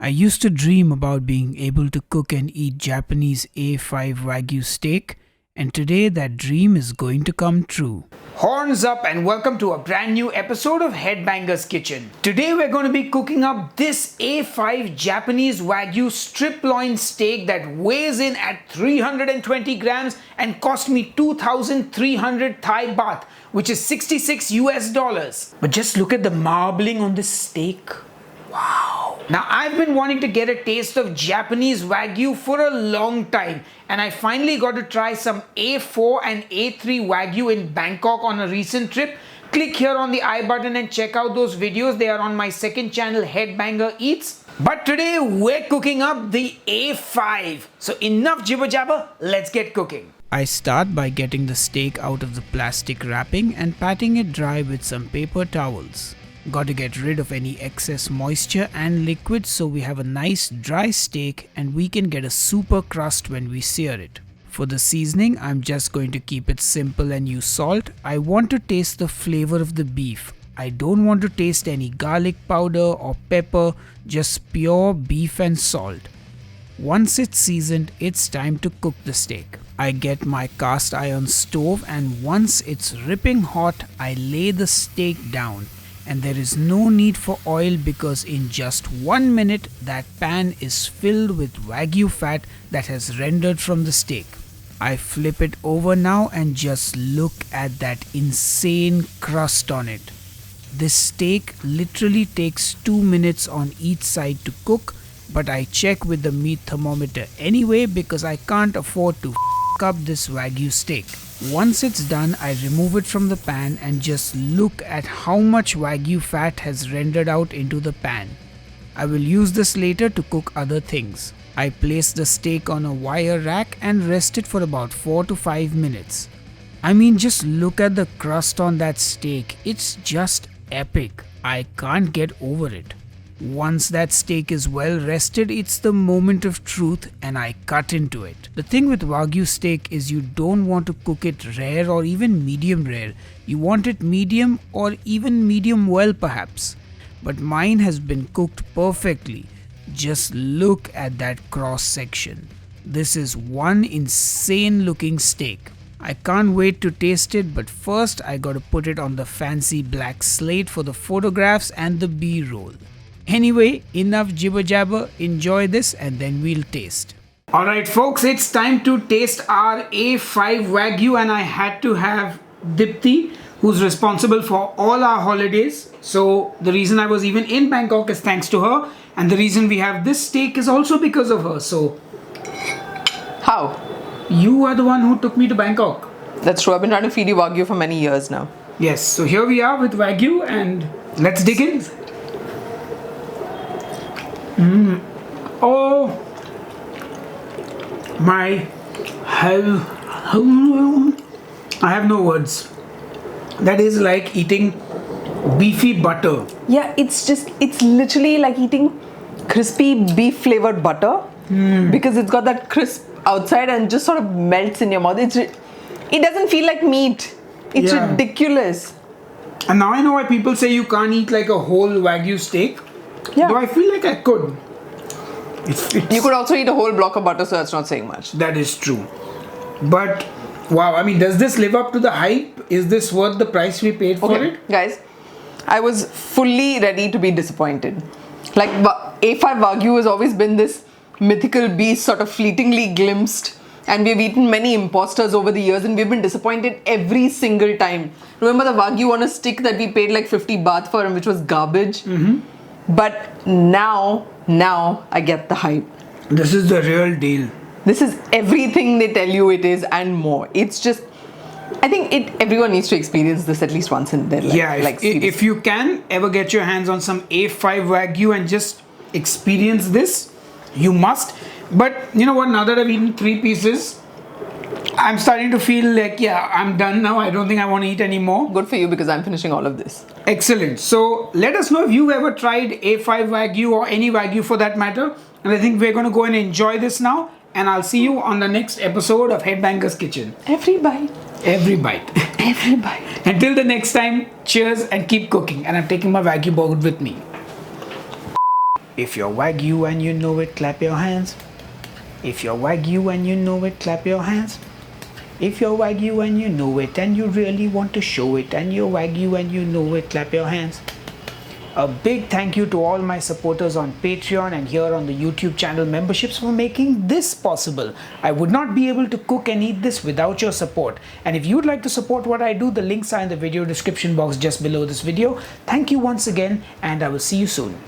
I used to dream about being able to cook and eat Japanese A5 Wagyu steak, and today that dream is going to come true. Horns up and welcome to a brand new episode of Headbanger's Kitchen. Today we're going to be cooking up this A5 Japanese Wagyu strip loin steak that weighs in at 320 grams and cost me 2,300 Thai baht, which is 66 US dollars. But just look at the marbling on this steak. Wow. Now I've been wanting to get a taste of Japanese Wagyu for a long time, and I finally got to try some A4 and A3 Wagyu in Bangkok on a recent trip. Click here on the I button and check out those videos. They are on my second channel, Headbanger Eats. But today we're cooking up the A5. So enough jibber jabber, let's get cooking. I start by getting the steak out of the plastic wrapping and patting it dry with some paper towels. Got to get rid of any excess moisture and liquid so we have a nice dry steak and we can get a super crust when we sear it. For the seasoning, I'm just going to keep it simple and use salt. I want to taste the flavor of the beef. I don't want to taste any garlic powder or pepper, just pure beef and salt. Once it's seasoned, it's time to cook the steak. I get my cast iron stove, and once it's ripping hot, I lay the steak down. And there is no need for oil because in just 1 minute that pan is filled with Wagyu fat that has rendered from the steak. I flip it over now and just look at that insane crust on it. This steak literally takes 2 minutes on each side to cook, but I check with the meat thermometer anyway because I can't afford to f up this Wagyu steak. Once it's done, I remove it from the pan and just look at how much Wagyu fat has rendered out into the pan. I will use this later to cook other things. I place the steak on a wire rack and rest it for about 4 to 5 minutes. I mean, just look at the crust on that steak. It's just epic. I can't get over it. Once that steak is well rested, it's the moment of truth and I cut into it. The thing with Wagyu steak is you don't want to cook it rare or even medium rare. You want it medium or even medium well perhaps. But mine has been cooked perfectly. Just look at that cross section. This is one insane looking steak. I can't wait to taste it, but first I gotta put it on the fancy black slate for the photographs and the B-roll. Anyway, enough jibber jabber, enjoy this and then we'll taste. Alright folks, it's time to taste our A5 Wagyu, and I had to have Dipti, who's responsible for all our holidays. So the reason I was even in Bangkok is thanks to her, and the reason we have this steak is also because of her. So how? You are the one who took me to Bangkok. That's true. I've been trying to feed you Wagyu for many years now. Yes, so here we are with Wagyu and let's dig in. Oh my hell, I have no words. That is like eating beefy butter. Yeah, it's literally like eating crispy beef flavored butter because it's got that crisp outside and just sort of melts in your mouth. It doesn't feel like meat. It's ridiculous. And now I know why people say you can't eat like a whole Wagyu steak. Yeah. Though I feel like I could. You could also eat a whole block of butter, so that's not saying much. That is true. But wow, I mean, does this live up to the hype? Is this worth the price we paid for it? Guys, I was fully ready to be disappointed. Like A5 Wagyu has always been this mythical beast, sort of fleetingly glimpsed, and we've eaten many imposters over the years and we've been disappointed every single time. Remember the Wagyu on a stick that we paid like 50 baht for and which was garbage? But now I get the hype. This is the real deal. This is everything they tell you it is and more. It's just, I think everyone needs to experience this at least once in their life. Yeah, if you can ever get your hands on some A5 Wagyu and just experience this, you must. But you know what, now that I've eaten 3 pieces, I'm starting to feel like, yeah, I'm done now. I don't think I want to eat anymore. Good for you because I'm finishing all of this. Excellent. So let us know if you've ever tried A5 Wagyu or any Wagyu for that matter. And I think we're going to go and enjoy this now. And I'll see you on the next episode of Headbanger's Kitchen. Every bite. Every bite. Every bite. Until the next time, cheers and keep cooking. And I'm taking my Wagyu board with me. If you're Wagyu and you know it, clap your hands. If you're Wagyu and you know it, clap your hands. If you're Wagyu and you know it and you really want to show it, and you're Wagyu and you know it, clap your hands. A big thank you to all my supporters on Patreon and here on the YouTube channel memberships for making this possible. I would not be able to cook and eat this without your support. And if you'd like to support what I do, the links are in the video description box just below this video. Thank you once again, and I will see you soon.